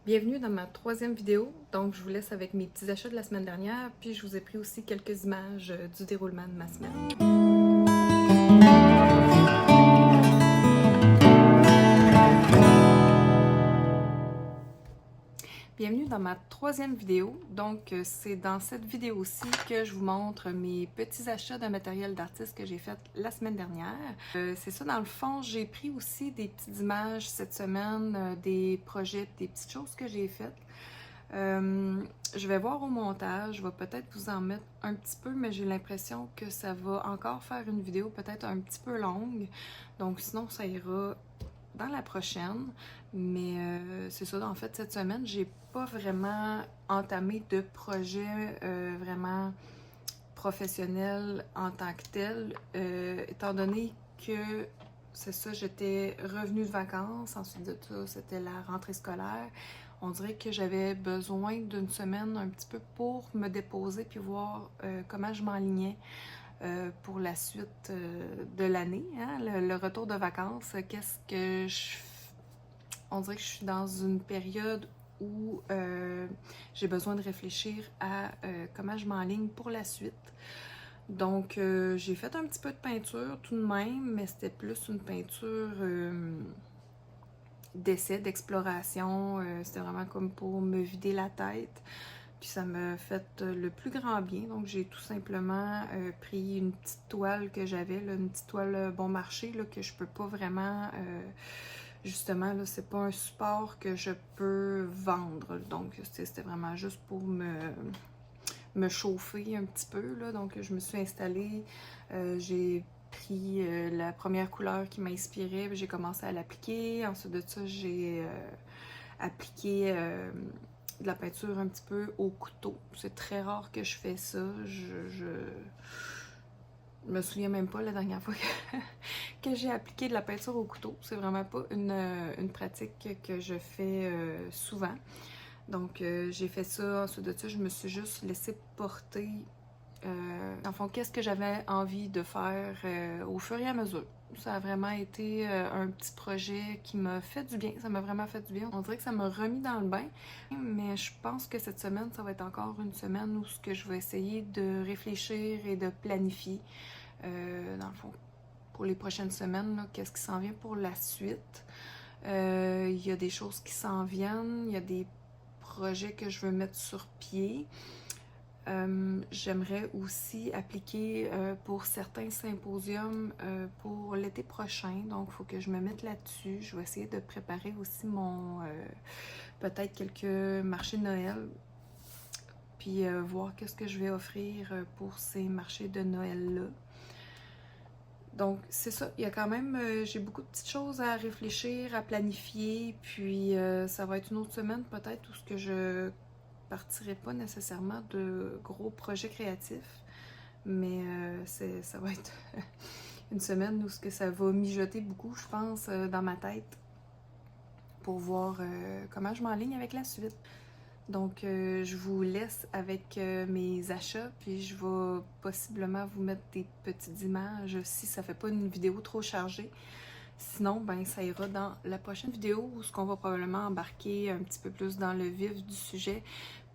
Bienvenue dans ma troisième vidéo. Donc, je vous laisse avec mes petits achats de la semaine dernière, puis je vous ai pris aussi quelques images du déroulement de ma semaine. Bienvenue dans ma troisième vidéo. Donc, c'est dans cette vidéo-ci que je vous montre mes petits achats de matériel d'artiste que j'ai fait la semaine dernière. C'est ça, dans le fond, j'ai pris aussi des petites images cette semaine, des projets, des petites choses que j'ai faites. Je vais voir au montage, je vais peut-être vous en mettre un petit peu, mais j'ai l'impression que ça va encore faire une vidéo peut-être un petit peu longue. Donc sinon, ça ira dans la prochaine. Mais c'est ça, en fait, cette semaine, j'ai pas vraiment entamé de projet vraiment professionnel en tant que tel, étant donné que c'est ça, j'étais revenue de vacances, ensuite de ça, c'était la rentrée scolaire. On dirait que j'avais besoin d'une semaine un petit peu pour me déposer puis voir comment je m'enlignais pour la suite de l'année, hein, le retour de vacances. Qu'est-ce que je... On dirait que je suis dans une période où j'ai besoin de réfléchir à comment je m'enligne pour la suite. Donc, j'ai fait un petit peu de peinture tout de même, mais c'était plus une peinture d'essai, d'exploration. C'était vraiment comme pour me vider la tête. Puis ça m'a fait le plus grand bien. Donc, j'ai tout simplement pris une petite toile que j'avais, une petite toile bon marché, là, que je peux pas vraiment... justement, là, c'est pas un support que je peux vendre. Donc, c'était vraiment juste pour me chauffer un petit peu, là. Donc, je me suis installée, j'ai pris la première couleur qui m'inspirait, j'ai commencé à l'appliquer. Ensuite de ça, j'ai appliqué de la peinture un petit peu au couteau. C'est très rare que je fais ça. Je me souviens même pas la dernière fois que j'ai appliqué de la peinture au couteau. C'est vraiment pas une pratique que je fais souvent. Donc, j'ai fait ça. Ensuite de ça, je me suis juste laissée porter. Dans le fond, qu'est-ce que j'avais envie de faire au fur et à mesure. Ça a vraiment été un petit projet qui m'a fait du bien. Ça m'a vraiment fait du bien. On dirait que ça m'a remis dans le bain. Mais je pense que cette semaine, ça va être encore une semaine où ce que je vais essayer de réfléchir et de planifier. Dans le fond, pour les prochaines semaines, qu'est-ce qui s'en vient pour la suite. Il y a des choses qui s'en viennent. Il y a des projets que je veux mettre sur pied. J'aimerais aussi appliquer pour certains symposiums pour l'été prochain. Donc, il faut que je me mette là-dessus. Je vais essayer de préparer aussi mon peut-être quelques marchés de Noël. Puis voir qu'est-ce que je vais offrir pour ces marchés de Noël-là. Donc, c'est ça. Il y a quand même, j'ai beaucoup de petites choses à réfléchir, à planifier. Puis, ça va être une autre semaine peut-être où ce que je partirai pas nécessairement de gros projets créatifs, mais ça va être une semaine où ce que ça va mijoter beaucoup, je pense, dans ma tête pour voir comment je m'enligne avec la suite. Donc, je vous laisse avec mes achats, puis je vais possiblement vous mettre des petites images si ça fait pas une vidéo trop chargée. Sinon, ben ça ira dans la prochaine vidéo où ce qu'on va probablement embarquer un petit peu plus dans le vif du sujet,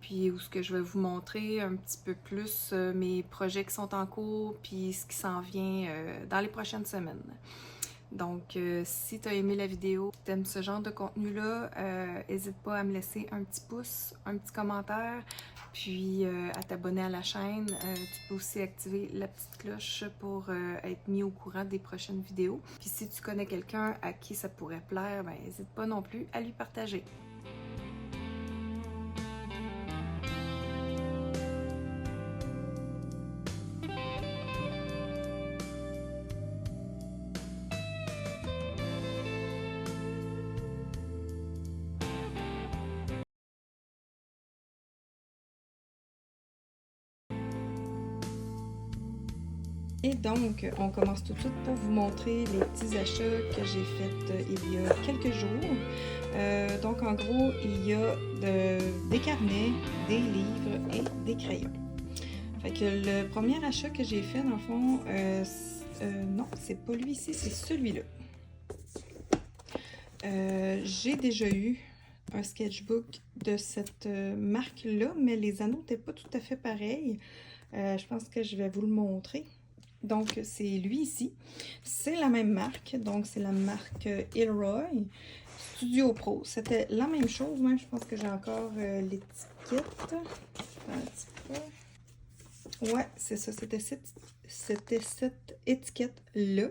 puis où ce que je vais vous montrer un petit peu plus mes projets qui sont en cours, puis ce qui s'en vient dans les prochaines semaines. Donc, si tu as aimé la vidéo, si tu aimes ce genre de contenu-là, n'hésite pas à me laisser un petit pouce, un petit commentaire, puis à t'abonner à la chaîne. Tu peux aussi activer la petite cloche pour être mis au courant des prochaines vidéos. Puis si tu connais quelqu'un à qui ça pourrait plaire, ben n'hésite pas non plus à lui partager. Et donc, on commence tout de suite pour vous montrer les petits achats que j'ai faits il y a quelques jours. Donc, en gros, il y a des carnets, des livres et des crayons. Fait que le premier achat que j'ai fait, dans le fond, non, c'est pas lui ici, c'est celui-là. J'ai déjà eu un sketchbook de cette marque-là, mais les anneaux n'étaient pas tout à fait pareils. Je pense que je vais vous le montrer. Donc, c'est lui ici. C'est la même marque, donc c'est la marque Ilroy Studio Pro. C'était la même chose, même je pense que j'ai encore l'étiquette. Un petit peu. Ouais, c'est ça, c'était cette étiquette-là.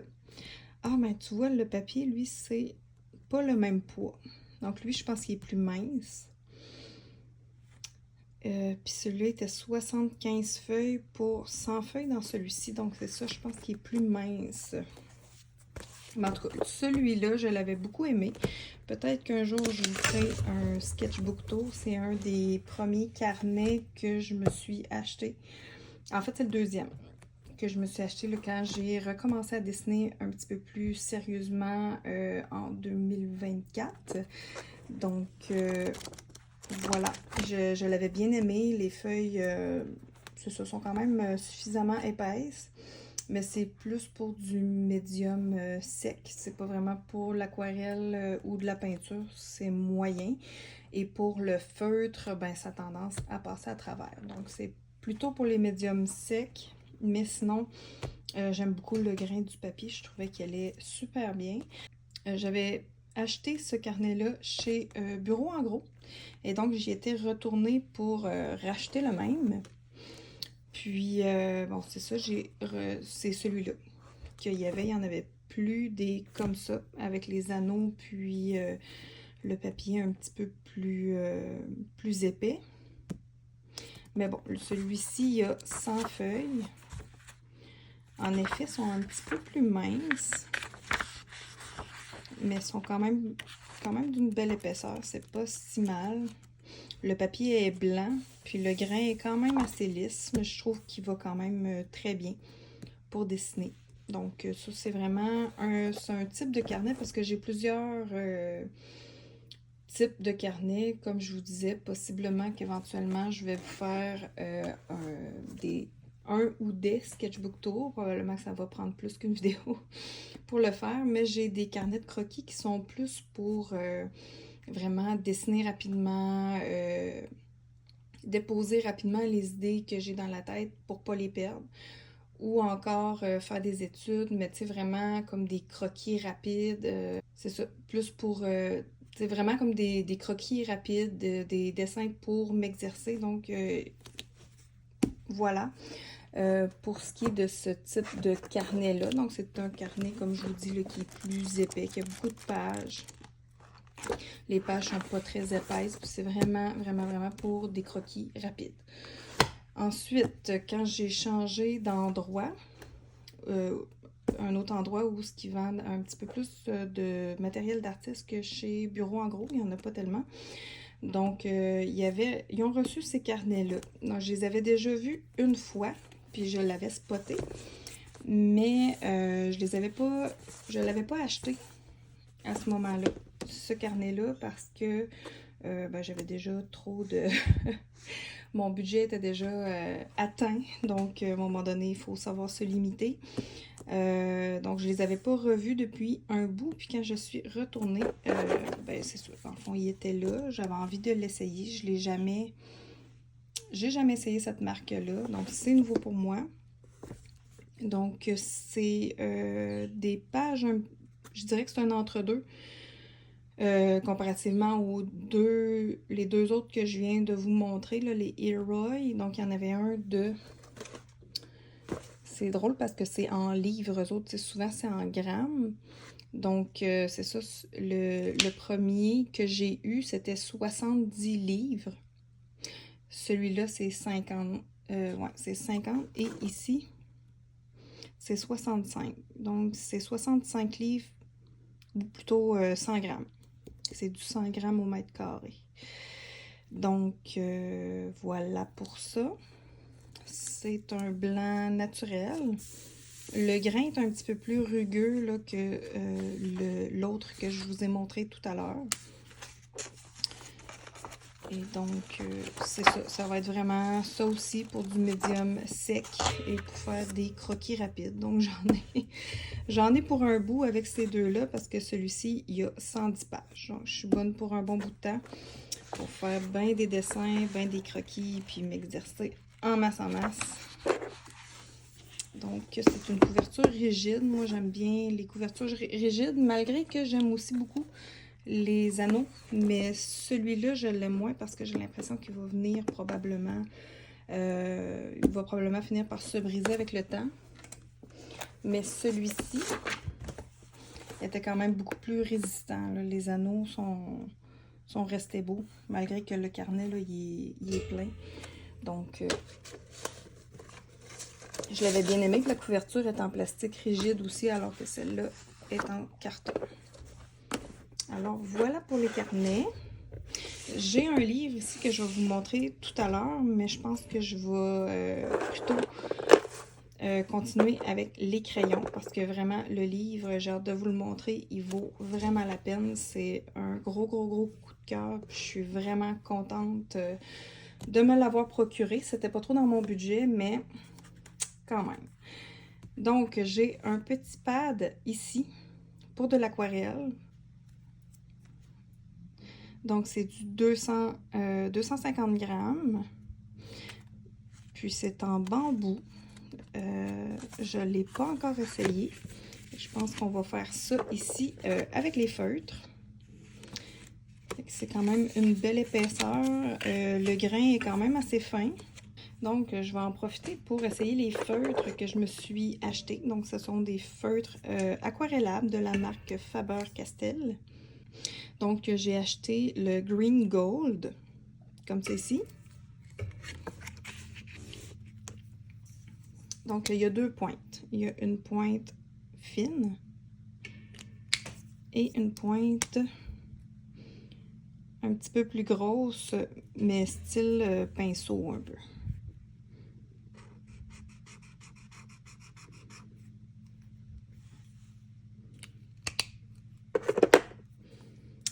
Ah, mais tu vois, le papier, lui, c'est pas le même poids. Donc, lui, je pense qu'il est plus mince. Puis celui-là était 75 feuilles pour 100 feuilles dans celui-ci. Donc, c'est ça, je pense qu'il est plus mince. Mais en tout cas, celui-là, je l'avais beaucoup aimé. Peut-être qu'un jour, je vous ferai un sketchbook tour. C'est un des premiers carnets que je me suis acheté. En fait, c'est le deuxième que je me suis acheté là, quand j'ai recommencé à dessiner un petit peu plus sérieusement en 2024. Donc, voilà, je l'avais bien aimé. Les feuilles, ce sont quand même suffisamment épaisses, mais c'est plus pour du médium sec. C'est pas vraiment pour l'aquarelle ou de la peinture, c'est moyen. Et pour le feutre, ben, ça a tendance à passer à travers. Donc, c'est plutôt pour les médiums secs. Mais sinon, j'aime beaucoup le grain du papier. Je trouvais qu'il allait super bien. J'avais acheté ce carnet-là chez Bureau en gros. Et donc, j'y étais retournée pour racheter le même. Puis, bon, c'est ça, c'est celui-là qu'il y avait. Il n'y en avait plus des comme ça, avec les anneaux, puis le papier un petit peu plus épais. Mais bon, celui-ci, il y a 100 feuilles. En effet, ils sont un petit peu plus minces, mais sont quand même d'une belle épaisseur. C'est pas si mal. Le papier est blanc, puis le grain est quand même assez lisse, mais je trouve qu'il va quand même très bien pour dessiner. Donc ça, c'est vraiment un type de carnet parce que j'ai plusieurs types de carnets. Comme je vous disais, possiblement qu'éventuellement, je vais vous faire un ou des sketchbook tours. Probablement que ça va prendre plus qu'une vidéo pour le faire, mais j'ai des carnets de croquis qui sont plus pour vraiment dessiner rapidement, déposer rapidement les idées que j'ai dans la tête pour pas les perdre. Ou encore faire des études, mais tu sais, vraiment comme des croquis rapides. C'est ça, plus pour... c'est vraiment comme des croquis rapides, des dessins pour m'exercer. Donc, voilà. Pour ce qui est de ce type de carnet-là, donc c'est un carnet, comme je vous dis, là, qui est plus épais, qui a beaucoup de pages. Les pages sont pas très épaisses, puis c'est vraiment, vraiment, vraiment pour des croquis rapides. Ensuite, quand j'ai changé d'endroit, un autre endroit où ils vendent un petit peu plus de matériel d'artiste que chez Bureau en gros, il n'y en a pas tellement. Donc, ils ont reçu ces carnets-là. Donc, je les avais déjà vus une fois, puis je l'avais spoté, mais je l'avais pas acheté à ce moment-là, ce carnet-là, parce que ben, j'avais déjà trop de... Mon budget était déjà atteint, donc à un moment donné, il faut savoir se limiter. Donc, je les avais pas revus depuis un bout, puis quand je suis retournée, ben, c'est sûr, en fond, il était là, j'avais envie de l'essayer, j'ai jamais essayé cette marque-là, donc c'est nouveau pour moi. Donc, c'est des pages, je dirais que c'est un entre-deux, comparativement les deux autres que je viens de vous montrer, là, les Ilroy. Donc, il y en avait un de... C'est drôle parce que c'est en livres, eux autres, souvent c'est en grammes. Donc, c'est ça, le premier que j'ai eu, c'était 70 livres. Celui-là, c'est 50. Ouais, c'est 50. Et ici, c'est 65. Donc, c'est 65 livres, ou plutôt 100 grammes. C'est du 100 grammes au mètre carré. Donc, voilà pour ça. C'est un blanc naturel. Le grain est un petit peu plus rugueux là, que l'autre que je vous ai montré tout à l'heure. Et donc, c'est ça. Ça va être vraiment ça aussi pour du médium sec et pour faire des croquis rapides. Donc, j'en ai pour un bout avec ces deux-là parce que celui-ci, il y a 110 pages. Donc, je suis bonne pour un bon bout de temps pour faire bien des dessins, bien des croquis, puis m'exercer en masse en masse. Donc, c'est une couverture rigide. Moi, j'aime bien les couvertures rigides, malgré que j'aime aussi beaucoup les anneaux. Mais celui-là, je l'aime moins parce que j'ai l'impression qu'il va venir probablement... il va probablement finir par se briser avec le temps. Mais celui-ci était quand même beaucoup plus résistant, là. Les anneaux sont restés beaux, malgré que le carnet, là, il est plein. Donc... je l'avais bien aimé que la couverture est en plastique rigide aussi, alors que celle-là est en carton. Alors, voilà pour les carnets. J'ai un livre ici que je vais vous montrer tout à l'heure, mais je pense que je vais plutôt continuer avec les crayons, parce que vraiment, le livre, j'ai hâte de vous le montrer, il vaut vraiment la peine. C'est un gros coup de cœur. Je suis vraiment contente de me l'avoir procuré. C'était pas trop dans mon budget, mais... quand même. Donc, j'ai un petit pad ici pour de l'aquarelle. Donc, c'est du 250 grammes. Puis, c'est en bambou. Je ne l'ai pas encore essayé. Je pense qu'on va faire ça ici avec les feutres. C'est quand même une belle épaisseur. Le grain est quand même assez fin. Donc, je vais en profiter pour essayer les feutres que je me suis achetés. Donc, ce sont des feutres aquarellables de la marque Faber-Castell. Donc, j'ai acheté le Green Gold, comme ceci. Donc, il y a deux pointes. Il y a une pointe fine et une pointe un petit peu plus grosse, mais style pinceau un peu.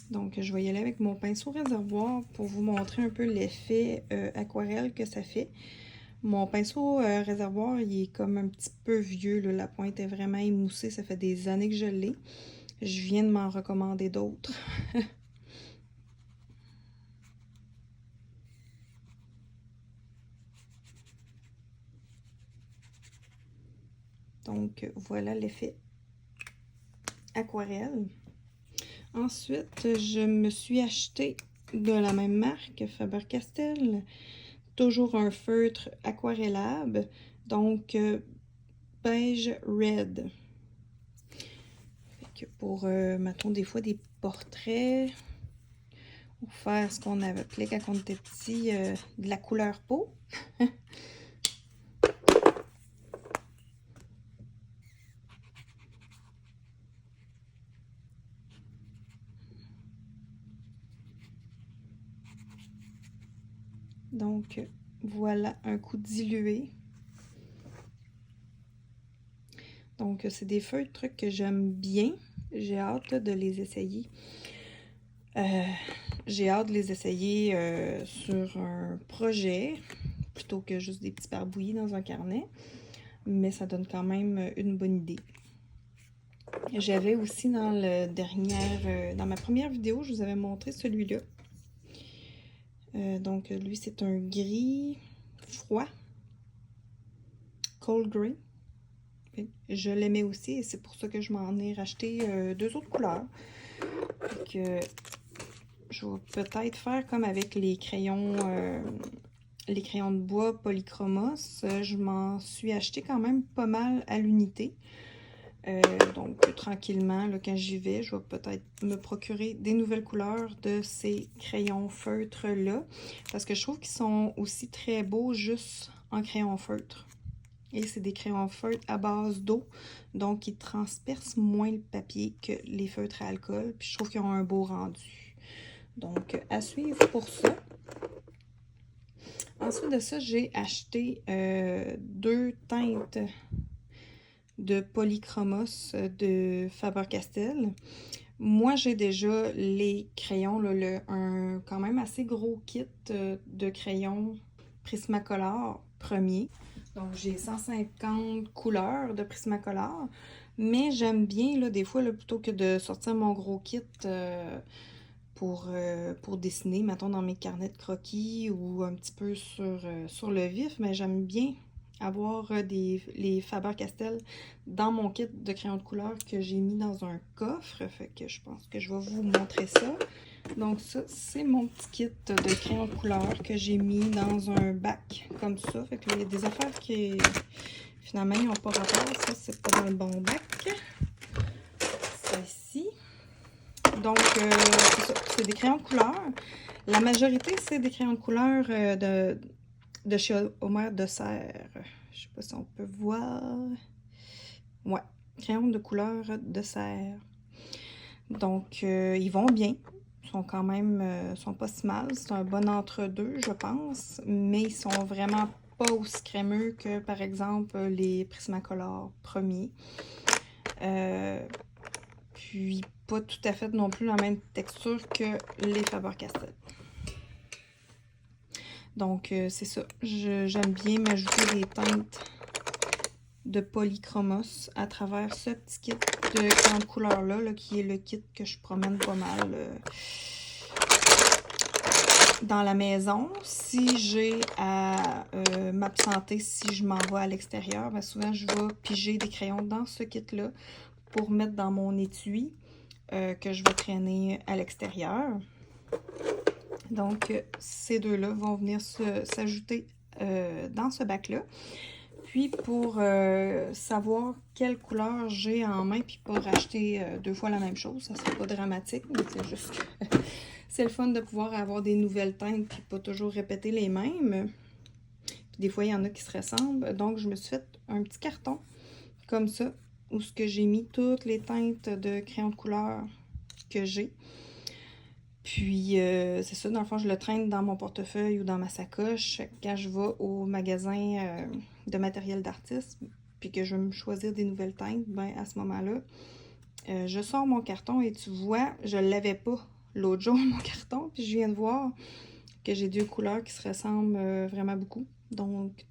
Donc, je vais y aller avec mon pinceau réservoir pour vous montrer un peu l'effet aquarelle que ça fait. Mon pinceau réservoir, il est comme un petit peu vieux, là. La pointe est vraiment émoussée, ça fait des années que je l'ai. Je viens de m'en recommander d'autres. Donc, voilà l'effet aquarelle. Ensuite, je me suis acheté de la même marque, Faber-Castell, toujours un feutre aquarellable, donc beige red. Fait que pour, mettons, des fois des portraits, ou faire ce qu'on appelait quand on était petit, de la couleur peau. Donc, voilà un coup dilué. Donc, c'est des feutres que j'aime bien. J'ai hâte de les essayer. J'ai hâte de les essayer sur un projet, plutôt que juste des petits barbouillis dans un carnet. Mais ça donne quand même une bonne idée. J'avais aussi dans dans ma première vidéo, je vous avais montré celui-là. Donc, lui, c'est un gris froid. Cold Grey. Je l'aimais aussi et c'est pour ça que je m'en ai racheté deux autres couleurs. Donc, je vais peut-être faire comme avec les crayons de bois Polychromos. Je m'en suis acheté quand même pas mal à l'unité. Donc, tranquillement, là, quand j'y vais, je vais peut-être me procurer des nouvelles couleurs de ces crayons feutres-là. Parce que je trouve qu'ils sont aussi très beaux juste en crayon feutre. Et c'est des crayons feutres à base d'eau, donc ils transpercent moins le papier que les feutres à alcool. Puis je trouve qu'ils ont un beau rendu. Donc, à suivre pour ça. Ensuite de ça, j'ai acheté deux teintes de Polychromos de Faber-Castell. Moi, j'ai déjà les crayons, là, un quand même assez gros kit de crayons Prismacolor premier. Donc, j'ai 150 couleurs de Prismacolor. Mais j'aime bien, là, des fois, là, plutôt que de sortir mon gros kit pour dessiner, mettons, dans mes carnets de croquis ou un petit peu sur le vif, mais j'aime bien avoir les Faber-Castell dans mon kit de crayons de couleur que j'ai mis dans un coffre. Fait que je pense que je vais vous montrer ça. Donc ça, c'est mon petit kit de crayons de couleur que j'ai mis dans un bac comme ça. Fait que là, il y a des affaires qui, finalement, ils n'ont pas rapport. Ça, c'est pas dans le bon bac. Ça ici. Donc, c'est ça. C'est des crayons de couleur. La majorité, c'est des crayons de couleur de chez Homer de Serre. Je sais pas si on peut voir. Ouais, crayons de couleur de Serre. Donc, ils vont bien. Ils sont quand même, sont pas si mal. C'est un bon entre-deux, je pense. Mais ils sont vraiment pas aussi crémeux que, par exemple, les Prismacolor premiers. Puis, pas tout à fait non plus la même texture que les Faber-Castell. Donc, c'est ça. J'aime bien m'ajouter des teintes de polychromos à travers ce petit kit de crayons de couleur-là, là, qui est le kit que je promène pas mal dans la maison. Si j'ai à m'absenter, si je m'en vais à l'extérieur, ben souvent je vais piger des crayons dans ce kit-là pour mettre dans mon étui que je vais traîner à l'extérieur. Donc, ces deux-là vont venir s'ajouter dans ce bac-là. Puis, pour savoir quelle couleur j'ai en main, puis pas racheter deux fois la même chose, ça serait pas dramatique, mais c'est juste que c'est le fun de pouvoir avoir des nouvelles teintes, puis pas toujours répéter les mêmes. Puis des fois, il y en a qui se ressemblent. Donc, je me suis fait un petit carton comme ça, où ce que j'ai mis toutes les teintes de crayons de couleur que j'ai. Puis, c'est ça, dans le fond, je le traîne dans mon portefeuille ou dans ma sacoche quand je vais au magasin de matériel d'artiste, puis que je veux me choisir des nouvelles teintes, ben à ce moment-là, je sors mon carton et tu vois, je l'avais pas l'autre jour, mon carton, puis je viens de voir que j'ai deux couleurs qui se ressemblent vraiment beaucoup. Donc,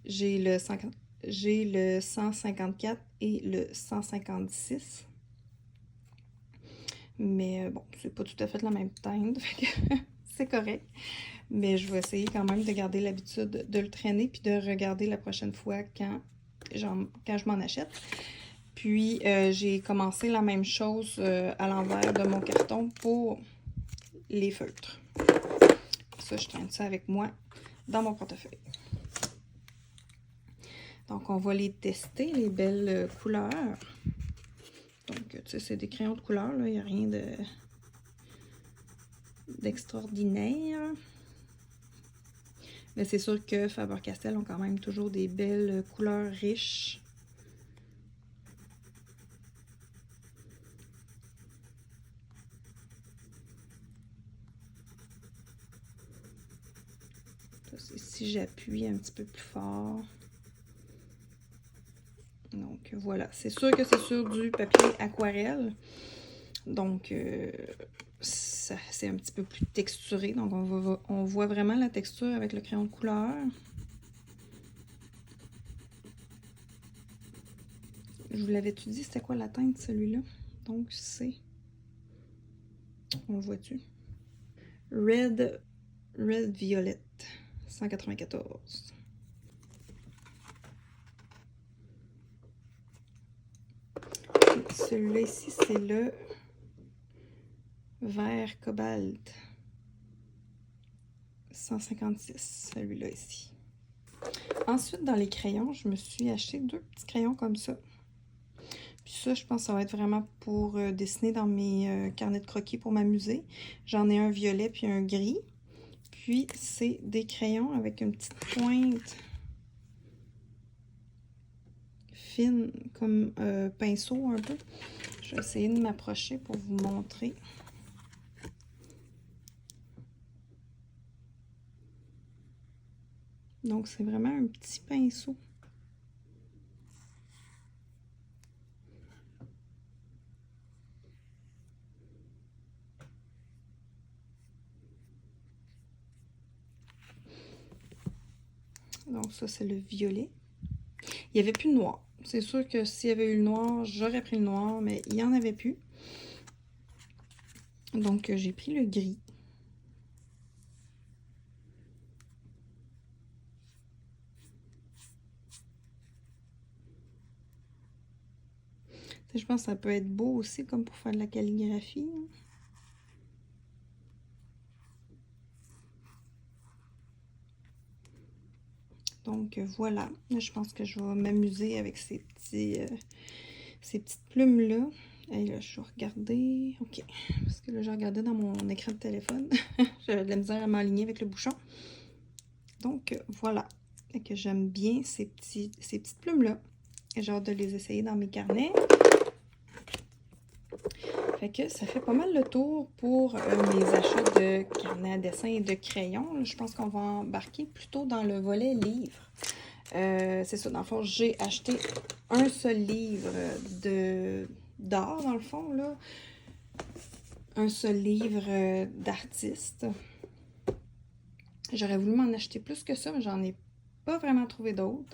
j'ai le 154 et le 156. Mais bon, c'est pas tout à fait la même teinte, c'est correct. Mais je vais essayer quand même de garder l'habitude de le traîner puis de regarder la prochaine fois quand je m'en achète. Puis, j'ai commencé la même chose à l'envers de mon carton pour les feutres. Ça, je traîne ça avec moi dans mon portefeuille. Donc, on va les tester, les belles couleurs. Donc, tu sais, c'est des crayons de couleur, là. Il n'y a rien d'extraordinaire. Mais c'est sûr que Faber-Castell ont quand même toujours des belles couleurs riches. Si j'appuie un petit peu plus fort. Donc voilà, c'est sûr que c'est sur du papier aquarelle. Donc c'est un petit peu plus texturé. Donc on voit vraiment la texture avec le crayon de couleur. Je vous l'avais-tu dit, c'était quoi la teinte celui-là? Donc c'est... On le voit-tu? Red Violet 194. Celui-là ici, c'est le vert cobalt 156, celui-là ici. Ensuite, dans les crayons, je me suis acheté deux petits crayons comme ça. Puis ça, je pense que ça va être vraiment pour dessiner dans mes carnets de croquis pour m'amuser. J'en ai un violet puis un gris. Puis, c'est des crayons avec une petite pointe fine, comme pinceau un peu. Je vais essayer de m'approcher pour vous montrer. Donc, c'est vraiment un petit pinceau. Donc ça, c'est le violet. Il n'y avait plus de noir. C'est sûr que s'il y avait eu le noir, j'aurais pris le noir, mais il n'y en avait plus. Donc j'ai pris le gris. Je pense que ça peut être beau aussi, comme pour faire de la calligraphie. Donc voilà, là, je pense que je vais m'amuser avec ces petites plumes-là. Et là, je vais regarder. OK. Parce que là, j'ai regardé dans mon écran de téléphone. J'avais de la misère à m'aligner avec le bouchon. Donc voilà. Et que j'aime bien ces petites plumes-là. J'ai hâte de les essayer dans mes carnets. Fait que ça fait pas mal le tour pour mes achats de carnets à dessin et de crayons. Je pense qu'on va embarquer plutôt dans le volet livre. C'est ça, dans le fond, j'ai acheté un seul livre d'art, dans le fond, là. Un seul livre d'artiste. J'aurais voulu m'en acheter plus que ça, mais j'en ai pas vraiment trouvé d'autres.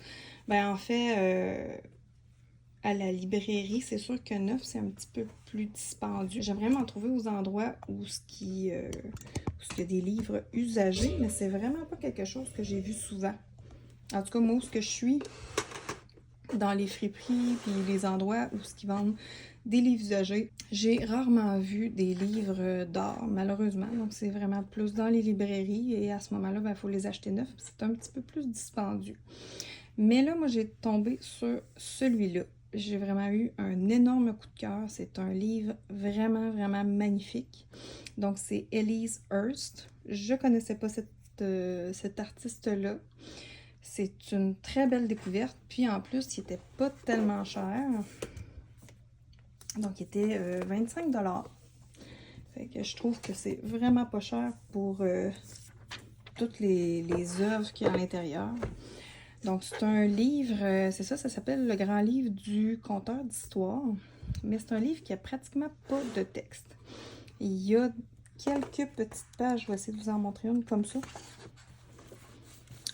Ben, en fait, à la librairie, c'est sûr que neuf, c'est un petit peu plus dispendieux. J'aimerais m'en trouver aux endroits où il y a des livres usagés, mais c'est vraiment pas quelque chose que j'ai vu souvent. En tout cas, moi, où ce que je suis, dans les friperies puis les endroits où ils vendent des livres usagés, j'ai rarement vu des livres d'art, malheureusement. Donc, c'est vraiment plus dans les librairies et à ce moment-là, il faut les acheter neufs. C'est un petit peu plus dispendieux. Mais là, moi, j'ai tombé sur celui-là. J'ai vraiment eu un énorme coup de cœur. C'est un livre vraiment, vraiment magnifique. Donc, c'est Elise Hurst. Je ne connaissais pas cet artiste-là. C'est une très belle découverte. Puis, en plus, il n'était pas tellement cher. Donc, il était 25 $. Fait que je trouve que c'est vraiment pas cher pour toutes les œuvres qu'il y a à l'intérieur. Donc, c'est un livre, c'est ça s'appelle Le Grand Livre du Conteur d'Histoire. Mais c'est un livre qui a pratiquement pas de texte. Il y a quelques petites pages, je vais essayer de vous en montrer une comme ça,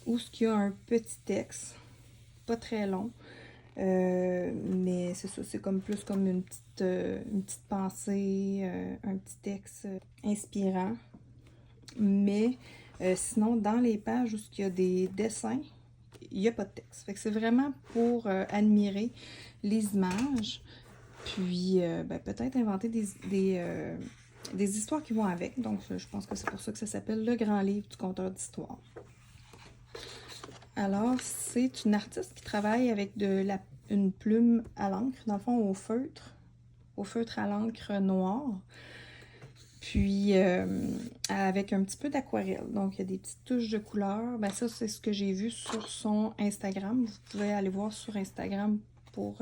où il y a un petit texte, pas très long, mais c'est ça, c'est comme plus comme une petite pensée, un petit texte inspirant. Mais sinon, dans les pages où il y a des dessins, il n'y a pas de texte. Fait que c'est vraiment pour admirer les images, puis peut-être inventer des histoires qui vont avec. Donc, je pense que c'est pour ça que ça s'appelle Le Grand Livre du Conteur d'Histoire. Alors, c'est une artiste qui travaille avec une plume à l'encre, dans le fond au feutre à l'encre noire. Puis, avec un petit peu d'aquarelle. Donc, il y a des petites touches de couleur. Ben ça, c'est ce que j'ai vu sur son Instagram. Vous pouvez aller voir sur Instagram pour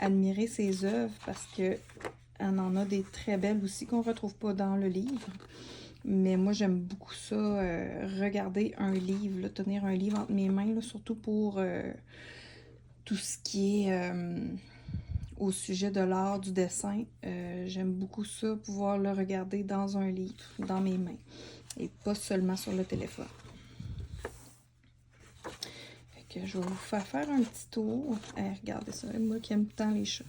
admirer ses œuvres parce qu'elle en a des très belles aussi qu'on ne retrouve pas dans le livre. Mais moi, j'aime beaucoup ça, regarder un livre, là, tenir un livre entre mes mains, là, surtout pour tout ce qui est au sujet de l'art du dessin. J'aime beaucoup ça, pouvoir le regarder dans un livre, dans mes mains, et pas seulement sur le téléphone. Fait que je vais vous faire un petit tour. Regardez ça, moi qui aime tant les chats.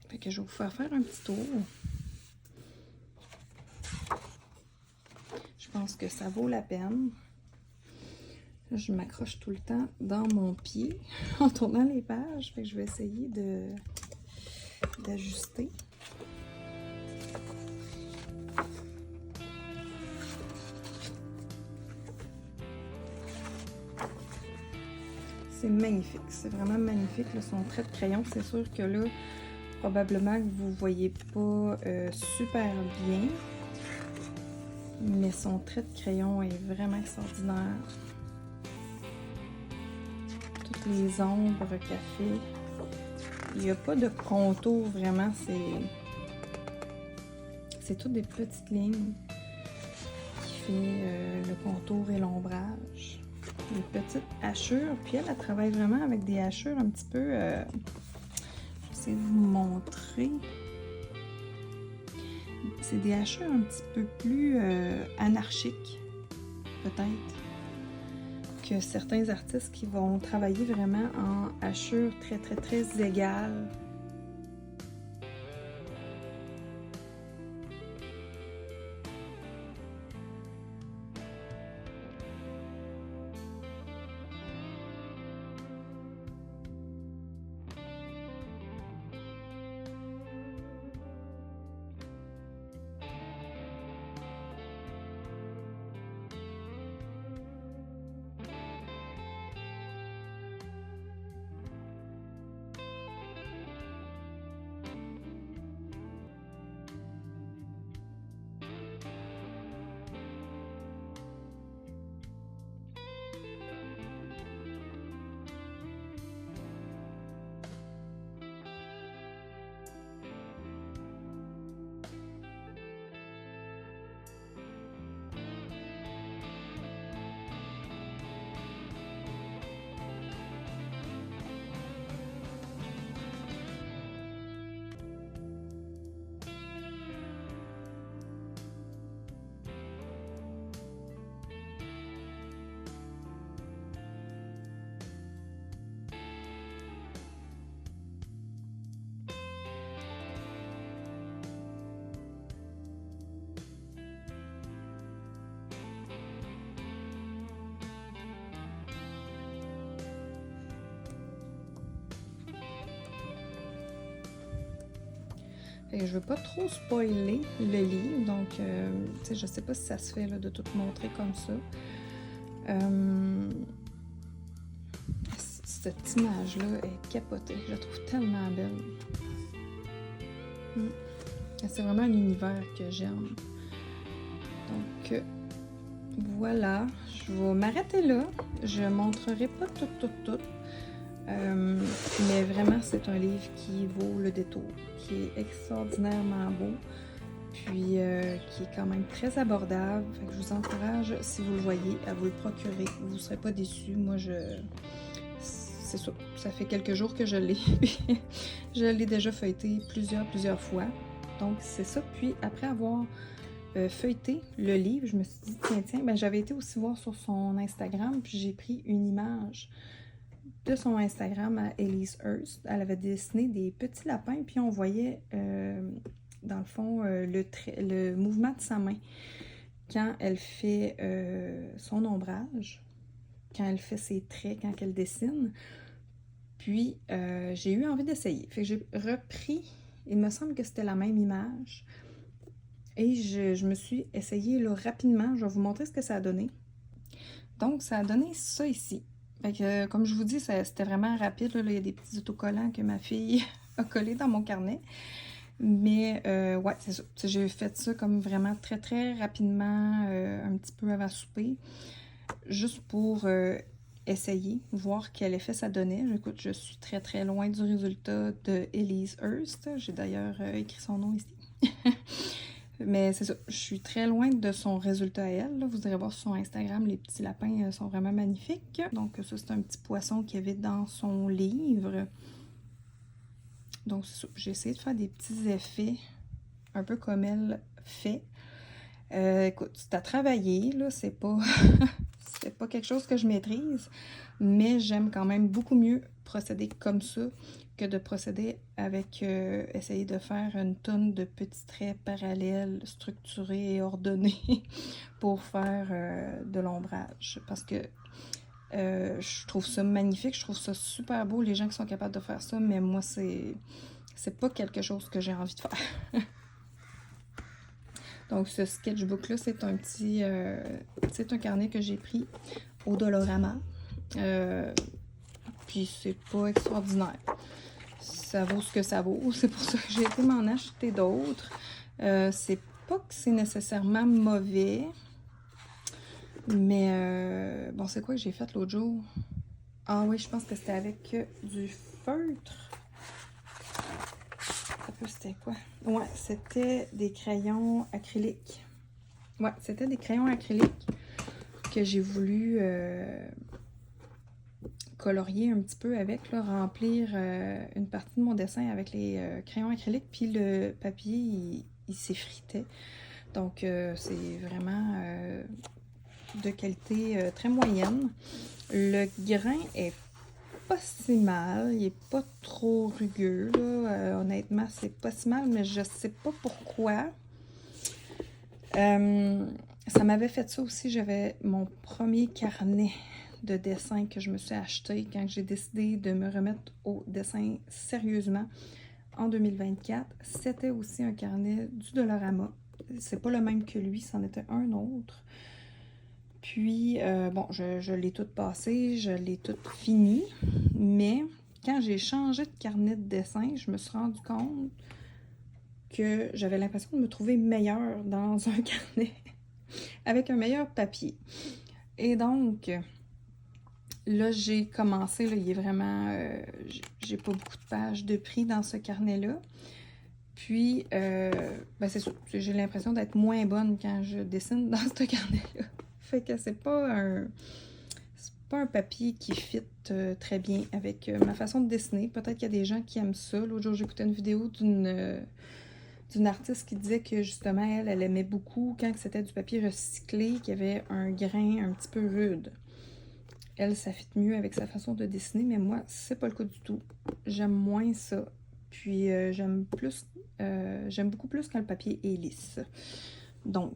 Fait que je vais vous faire un petit tour. Je pense que ça vaut la peine. Là, je m'accroche tout le temps dans mon pied en tournant les pages. Fait que je vais essayer d'ajuster. C'est magnifique. C'est vraiment magnifique. Là, son trait de crayon, c'est sûr que là, probablement que vous ne voyez pas super bien. Mais son trait de crayon est vraiment extraordinaire. Toutes les ombres qu'elle fait. Il n'y a pas de contour vraiment, c'est toutes des petites lignes qui fait le contour et l'ombrage. Des petites hachures. Puis elle travaille vraiment avec des hachures un petit peu... je vais essayer de vous montrer. C'est des hachures un petit peu plus anarchiques, peut-être. que certains artistes qui vont travailler vraiment en hachures très, très, très égales. Fait que je veux pas trop spoiler le livre, donc je sais pas si ça se fait là, de tout montrer comme ça. Cette image-là est capotée, je la trouve tellement belle. C'est vraiment un univers que j'aime. Donc voilà, je vais m'arrêter là. Je montrerai pas tout. Mais vraiment, c'est un livre qui vaut le détour, qui est extraordinairement beau, puis qui est quand même très abordable. Fait que je vous encourage, si vous le voyez, à vous le procurer. Vous ne serez pas déçus. Moi, c'est ça. Ça fait quelques jours que je l'ai. Je l'ai déjà feuilleté plusieurs fois. Donc, c'est ça. Puis, après avoir feuilleté le livre, je me suis dit, tiens, ben, j'avais été aussi voir sur son Instagram, puis j'ai pris une image de son Instagram à Elise Hurst. Elle avait dessiné des petits lapins, puis on voyait, dans le fond, le mouvement de sa main quand elle fait son ombrage, quand elle fait ses traits, quand elle dessine. Puis, j'ai eu envie d'essayer. Fait que j'ai repris, il me semble que c'était la même image, et je me suis essayée là, rapidement. Je vais vous montrer ce que ça a donné. Donc, ça a donné ça ici. Fait que, comme je vous dis, c'était vraiment rapide. Là, il y a des petits autocollants que ma fille a collés dans mon carnet. Mais, ouais, c'est ça. J'ai fait ça comme vraiment très, très rapidement, un petit peu avant souper. Juste pour essayer, voir quel effet ça donnait. Écoute, je suis très, très loin du résultat de Elise Hurst. J'ai d'ailleurs écrit son nom ici. Mais c'est ça, je suis très loin de son résultat à elle. Là. Vous irez voir sur son Instagram, les petits lapins sont vraiment magnifiques. Donc ça, c'est un petit poisson qu'il y avait dans son livre. Donc c'est ça, j'ai essayé de faire des petits effets, un peu comme elle fait. Écoute, c'est à travailler, là, c'est pas... c'est pas quelque chose que je maîtrise, mais j'aime quand même beaucoup mieux procéder comme ça que de procéder avec essayer de faire une tonne de petits traits parallèles, structurés et ordonnés pour faire de l'ombrage. Parce que je trouve ça magnifique, je trouve ça super beau, les gens qui sont capables de faire ça, mais moi, c'est pas quelque chose que j'ai envie de faire. Donc, ce sketchbook-là, c'est un petit... c'est un carnet que j'ai pris au Dollarama. Puis, c'est pas extraordinaire. Ça vaut ce que ça vaut. C'est pour ça que j'ai été m'en acheter d'autres. C'est pas que c'est nécessairement mauvais. Mais, bon, c'est quoi que j'ai fait l'autre jour? Ah oui, je pense que c'était avec du feutre. C'était quoi? Ouais, c'était des crayons acryliques. Ouais, c'était des crayons acryliques que j'ai voulu colorier un petit peu avec, là, remplir une partie de mon dessin avec les crayons acryliques, puis le papier, il s'effritait. Donc, c'est vraiment de qualité très moyenne. Le grain est pas si mal, il est pas trop rugueux, là. Honnêtement, c'est pas si mal, mais je sais pas pourquoi. Ça m'avait fait ça aussi, j'avais mon premier carnet de dessin que je me suis acheté quand j'ai décidé de me remettre au dessin sérieusement en 2024. C'était aussi un carnet du Dollarama. C'est pas le même que lui, c'en était un autre. Puis, bon, je l'ai tout passé, je l'ai tout fini, mais quand j'ai changé de carnet de dessin, je me suis rendu compte que j'avais l'impression de me trouver meilleure dans un carnet avec un meilleur papier. Et donc, là, j'ai commencé, là, il est vraiment... j'ai pas beaucoup de pages de prix dans ce carnet-là. Puis, ben c'est ça, j'ai l'impression d'être moins bonne quand je dessine dans ce carnet-là. Fait que c'est pas un papier qui fit très bien avec ma façon de dessiner. Peut-être qu'il y a des gens qui aiment ça. L'autre jour, j'écoutais une vidéo d'une artiste qui disait que justement, elle aimait beaucoup quand c'était du papier recyclé, qui avait un grain un petit peu rude. Elle, ça fit mieux avec sa façon de dessiner, mais moi, c'est pas le cas du tout. J'aime moins ça. Puis j'aime beaucoup plus quand le papier est lisse. Donc,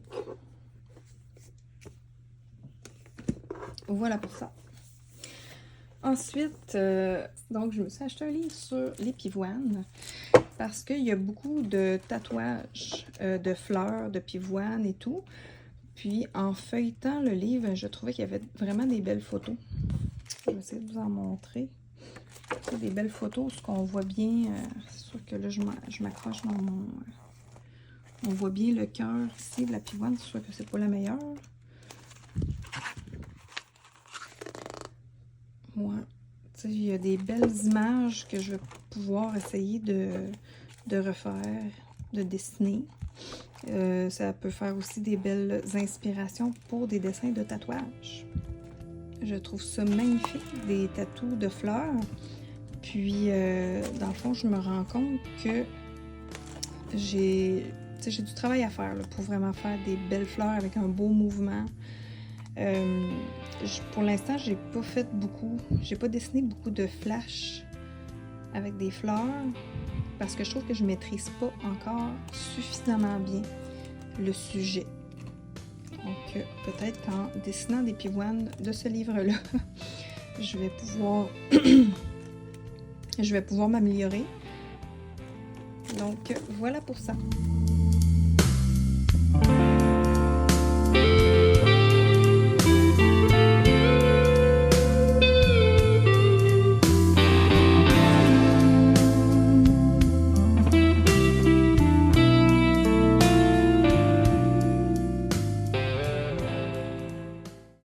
voilà pour ça. Ensuite, donc je me suis acheté un livre sur les pivoines parce qu'il y a beaucoup de tatouages de fleurs, de pivoines et tout. Puis en feuilletant le livre, je trouvais qu'il y avait vraiment des belles photos. Je vais essayer de vous en montrer. C'est des belles photos, ce qu'on voit bien. C'est sûr que là, je m'accroche dans mon... on voit bien le cœur ici de la pivoine. C'est sûr que c'est pas la meilleure. Ouais. Tu sais, il y a des belles images que je vais pouvoir essayer de refaire, de dessiner. Ça peut faire aussi des belles inspirations pour des dessins de tatouage. Je trouve ça magnifique, des tatous de fleurs. Puis, dans le fond, je me rends compte que j'ai du travail à faire là, pour vraiment faire des belles fleurs avec un beau mouvement. Pour l'instant, j'ai pas fait beaucoup. J'ai pas dessiné beaucoup de flash avec des fleurs parce que je trouve que je maîtrise pas encore suffisamment bien le sujet. Donc, peut-être qu'en dessinant des pivoines de ce livre-là, je vais pouvoir m'améliorer. Donc, voilà pour ça.